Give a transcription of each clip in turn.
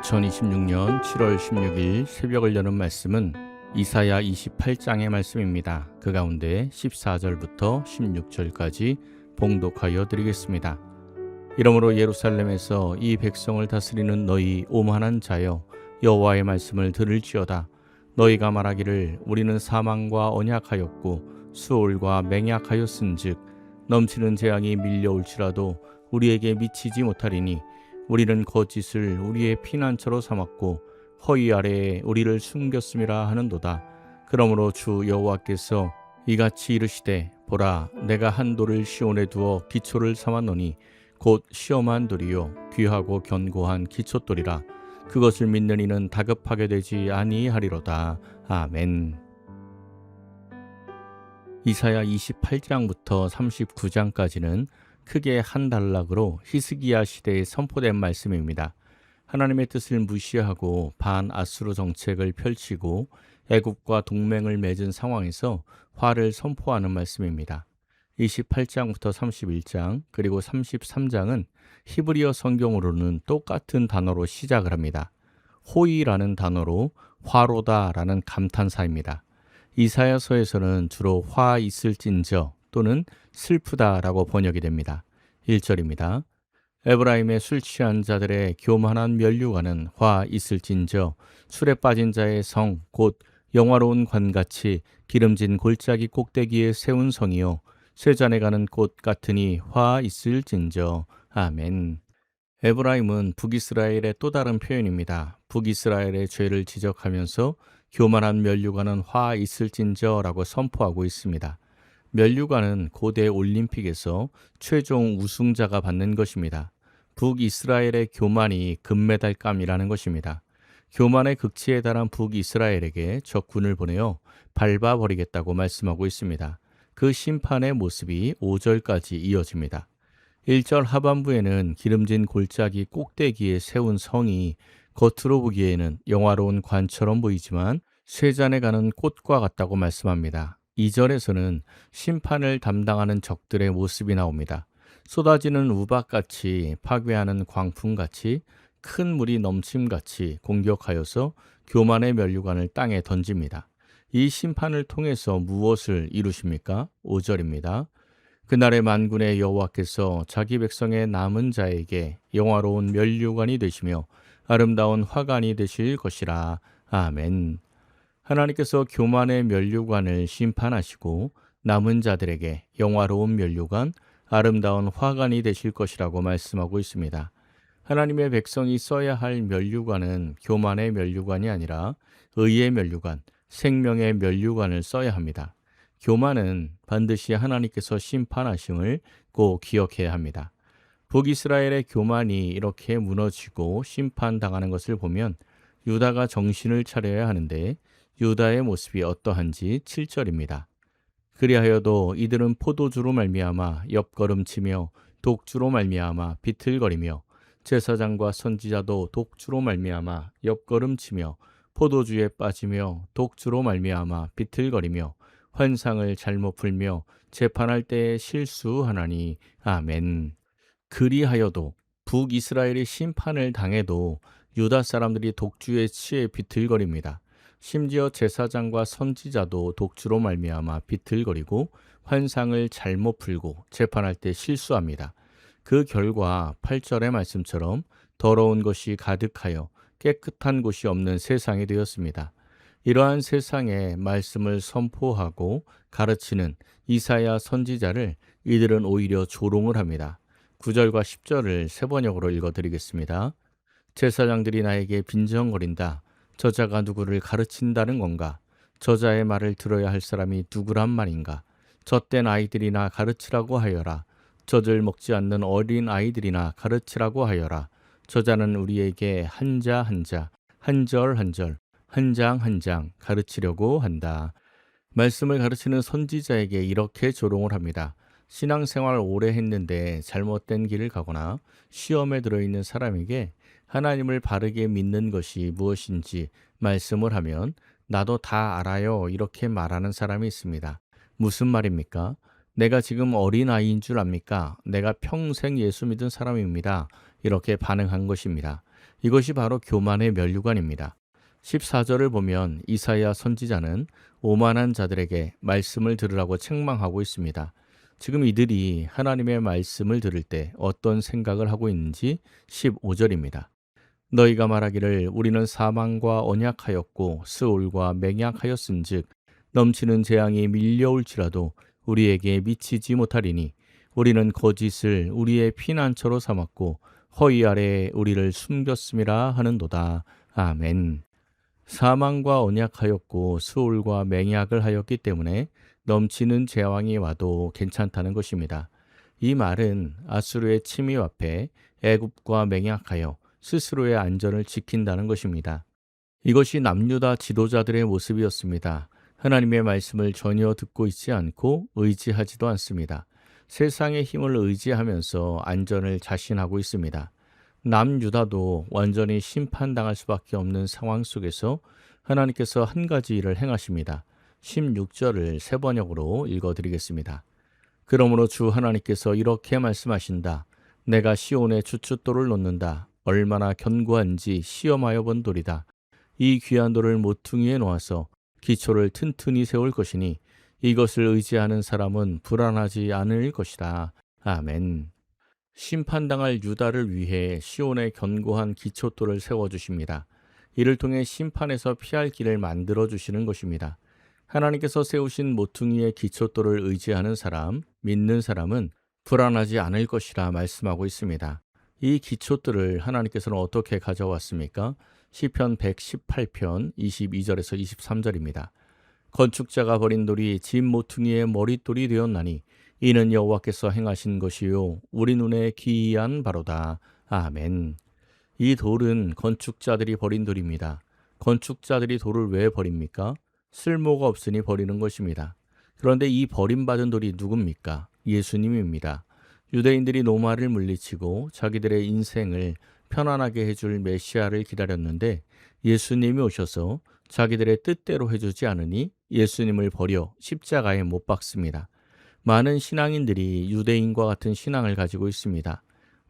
2026년 7월 16일 새벽을 여는 말씀은 이사야 28장의 말씀입니다. 그 가운데 14절부터 16절까지 봉독하여 드리겠습니다. 이러므로 예루살렘에서 이 백성을 다스리는 너희 오만한 자여, 여호와의 말씀을 들을지어다. 너희가 말하기를 우리는 사망과 언약하였고 수올과 맹약하였은즉 넘치는 재앙이 밀려올지라도 우리에게 미치지 못하리니 우리는 거짓을 우리의 피난처로 삼았고 허위 아래에 우리를 숨겼음이라 하는도다. 그러므로 주 여호와께서 이같이 이르시되, 보라, 내가 한 돌을 시온에 두어 기초를 삼았노니 곧 시험한 돌이요 귀하고 견고한 기초돌이라. 그것을 믿는 이는 다급하게 되지 아니하리로다. 아멘. 이사야 28장부터 39장까지는 크게 한 단락으로 히스기야 시대에 선포된 말씀입니다. 하나님의 뜻을 무시하고 반아수르 정책을 펼치고 애굽과 동맹을 맺은 상황에서 화를 선포하는 말씀입니다. 28장부터 31장 그리고 33장은 히브리어 성경으로는 똑같은 단어로 시작을 합니다. 호의라는 단어로 화로다라는 감탄사입니다. 이사야서에서는 주로 화 있을진저 또는 슬프다라고 번역이 됩니다. 1절입니다. 에브라임의 술 취한 자들의 교만한 면류관은 화 있을진저, 술에 빠진 자의 성 곧 영화로운 관같이 기름진 골짜기 꼭대기에 세운 성이요 쇠잔에 가는 꽃 같으니 화 있을진저. 아멘. 에브라임은 북이스라엘의 또 다른 표현입니다. 북이스라엘의 죄를 지적하면서 교만한 면류관은 화 있을진저라고 선포하고 있습니다. 면류관은 고대 올림픽에서 최종 우승자가 받는 것입니다. 북이스라엘의 교만이 금메달감이라는 것입니다. 교만의 극치에 달한 북이스라엘에게 적군을 보내어 밟아버리겠다고 말씀하고 있습니다. 그 심판의 모습이 5절까지 이어집니다. 1절 하반부에는 기름진 골짜기 꼭대기에 세운 성이 겉으로 보기에는 영화로운 관처럼 보이지만 쇠잔에 가는 꽃과 같다고 말씀합니다. 2절에서는 심판을 담당하는 적들의 모습이 나옵니다. 쏟아지는 우박같이, 파괴하는 광풍같이, 큰 물이 넘침같이 공격하여서 교만의 면류관을 땅에 던집니다. 이 심판을 통해서 무엇을 이루십니까? 5절입니다. 그날의 만군의 여호와께서 자기 백성의 남은 자에게 영화로운 면류관이 되시며 아름다운 화관이 되실 것이라. 아멘. 하나님께서 교만의 면류관을 심판하시고 남은 자들에게 영화로운 면류관, 아름다운 화관이 되실 것이라고 말씀하고 있습니다. 하나님의 백성이 써야 할 면류관은 교만의 면류관이 아니라 의의 면류관, 생명의 면류관을 써야 합니다. 교만은 반드시 하나님께서 심판하심을 꼭 기억해야 합니다. 북이스라엘의 교만이 이렇게 무너지고 심판당하는 것을 보면 유다가 정신을 차려야 하는데 유다의 모습이 어떠한지 7절입니다. 그리하여도 이들은 포도주로 말미암아 옆걸음치며 독주로 말미암아 비틀거리며 제사장과 선지자도 독주로 말미암아 옆걸음치며 포도주에 빠지며 독주로 말미암아 비틀거리며 환상을 잘못 풀며 재판할 때에 실수하나니. 아멘. 그리하여도 북이스라엘이 심판을 당해도 유다 사람들이 독주에 취해 비틀거립니다. 심지어 제사장과 선지자도 독주로 말미암아 비틀거리고 환상을 잘못 풀고 재판할 때 실수합니다. 그 결과 8절의 말씀처럼 더러운 것이 가득하여 깨끗한 곳이 없는 세상이 되었습니다. 이러한 세상에 말씀을 선포하고 가르치는 이사야 선지자를 이들은 오히려 조롱을 합니다. 9절과 10절을 세 번역으로 읽어드리겠습니다. 제사장들이 나에게 빈정거린다. 저자가 누구를 가르친다는 건가? 저자의 말을 들어야 할 사람이 누구란 말인가? 젖된 아이들이나 가르치라고 하여라. 젖을 먹지 않는 어린 아이들이나 가르치라고 하여라. 저자는 우리에게 한자 한자, 한절 한절, 한 장 한 장 가르치려고 한다. 말씀을 가르치는 선지자에게 이렇게 조롱을 합니다. 신앙생활 오래 했는데 잘못된 길을 가거나 시험에 들어있는 사람에게 하나님을 바르게 믿는 것이 무엇인지 말씀을 하면 나도 다 알아요 이렇게 말하는 사람이 있습니다. 무슨 말입니까? 내가 지금 어린아이인 줄 압니까? 내가 평생 예수 믿은 사람입니다. 이렇게 반응한 것입니다. 이것이 바로 교만의 면류관입니다. 14절을 보면 이사야 선지자는 오만한 자들에게 말씀을 들으라고 책망하고 있습니다. 지금 이들이 하나님의 말씀을 들을 때 어떤 생각을 하고 있는지 15절입니다. 너희가 말하기를 우리는 사망과 언약하였고 스올과 맹약하였은즉 넘치는 재앙이 밀려올지라도 우리에게 미치지 못하리니 우리는 거짓을 우리의 피난처로 삼았고 허위 아래에 우리를 숨겼음이라 하는도다. 아멘. 사망과 언약하였고 스올과 맹약을 하였기 때문에 넘치는 재앙이 와도 괜찮다는 것입니다. 이 말은 아수르의 침입 앞에 애굽과 맹약하여 스스로의 안전을 지킨다는 것입니다. 이것이 남유다 지도자들의 모습이었습니다. 하나님의 말씀을 전혀 듣고 있지 않고 의지하지도 않습니다. 세상의 힘을 의지하면서 안전을 자신하고 있습니다. 남유다도 완전히 심판당할 수밖에 없는 상황 속에서 하나님께서 한 가지 일을 행하십니다. 16절을 세 번역으로 읽어드리겠습니다. 그러므로 주 하나님께서 이렇게 말씀하신다. 내가 시온에 주춧돌을 놓는다. 얼마나 견고한지 시험하여 본 돌이다. 이 귀한 돌을 모퉁이에 놓아서 기초를 튼튼히 세울 것이니 이것을 의지하는 사람은 불안하지 않을 것이다. 아멘. 심판당할 유다를 위해 시온에 견고한 기초돌을 세워주십니다. 이를 통해 심판에서 피할 길을 만들어주시는 것입니다. 하나님께서 세우신 모퉁이의 기초돌을 의지하는 사람, 믿는 사람은 불안하지 않을 것이라 말씀하고 있습니다. 이 기초돌을 하나님께서는 어떻게 가져왔습니까? 시편 118편 22절에서 23절입니다. 건축자가 버린 돌이 집 모퉁이의 머릿돌이 되었나니 이는 여호와께서 행하신 것이요 우리 눈에 기이한 바로다. 아멘. 이 돌은 건축자들이 버린 돌입니다. 건축자들이 돌을 왜 버립니까? 쓸모가 없으니 버리는 것입니다. 그런데 이 버림받은 돌이 누굽니까? 예수님입니다. 유대인들이 로마를 물리치고 자기들의 인생을 편안하게 해줄 메시아를 기다렸는데 예수님이 오셔서 자기들의 뜻대로 해주지 않으니 예수님을 버려 십자가에 못 박습니다. 많은 신앙인들이 유대인과 같은 신앙을 가지고 있습니다.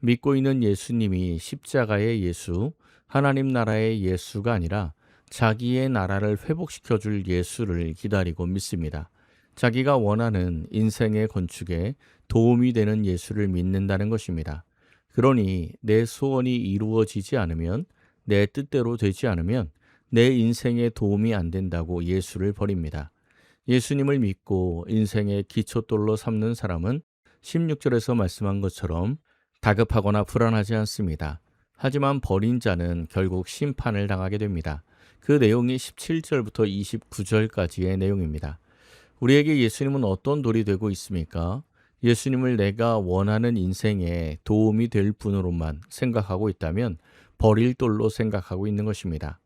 믿고 있는 예수님이 십자가의 예수, 하나님 나라의 예수가 아니라 자기의 나라를 회복시켜줄 예수를 기다리고 믿습니다. 자기가 원하는 인생의 건축에 도움이 되는 예수를 믿는다는 것입니다. 그러니 내 소원이 이루어지지 않으면, 내 뜻대로 되지 않으면 내 인생에 도움이 안 된다고 예수를 버립니다. 예수님을 믿고 인생의 기초돌로 삼는 사람은 16절에서 말씀한 것처럼 다급하거나 불안하지 않습니다. 하지만 버린 자는 결국 심판을 당하게 됩니다. 그 내용이 17절부터 29절까지의 내용입니다. 우리에게 예수님은 어떤 돌이 되고 있습니까? 예수님을 내가 원하는 인생에 도움이 될 분으로만 생각하고 있다면 버릴 돌로 생각하고 있는 것입니다.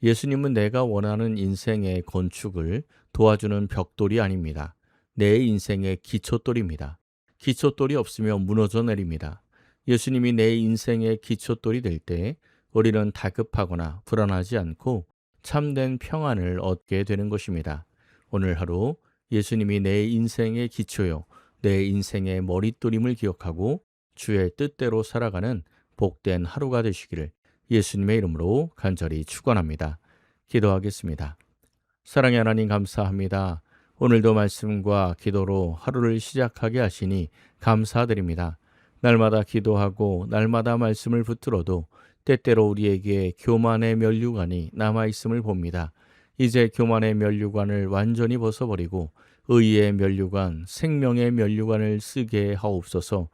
예수님은 내가 원하는 인생의 건축을 도와주는 벽돌이 아닙니다. 내 인생의 기초돌입니다. 기초돌이 없으면 무너져 내립니다. 예수님이 내 인생의 기초돌이 될 때 우리는 다급하거나 불안하지 않고 참된 평안을 얻게 되는 것입니다. 오늘 하루 예수님이 내 인생의 기초요, 내 인생의 머릿돌임을 기억하고 주의 뜻대로 살아가는 복된 하루가 되시기를 예수님의 이름으로 간절히 축원합니다. 기도하겠습니다. 사랑의 하나님 감사합니다. 오늘도 말씀과 기도로 하루를 시작하게 하시니 감사드립니다. 날마다 기도하고 날마다 말씀을 붙들어도 때때로 우리에게 교만의 면류관이 남아있음을 봅니다. 이제 교만의 면류관을 완전히 벗어버리고 의의 면류관, 생명의 면류관을 쓰게 하옵소서.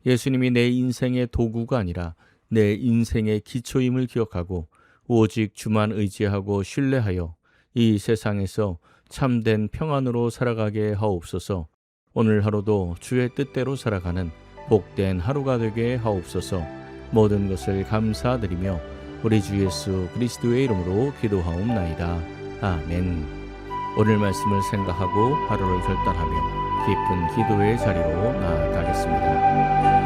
예수님이 내 인생의 도구가 아니라 내 인생의 기초임을 기억하고 오직 주만 의지하고 신뢰하여 이 세상에서 참된 평안으로 살아가게 하옵소서. 오늘 하루도 주의 뜻대로 살아가는 복된 하루가 되게 하옵소서. 모든 것을 감사드리며 우리 주 예수 그리스도의 이름으로 기도하옵나이다. 아멘. 오늘 말씀을 생각하고 하루를 결단하며 깊은 기도의 자리로 나아가겠습니다.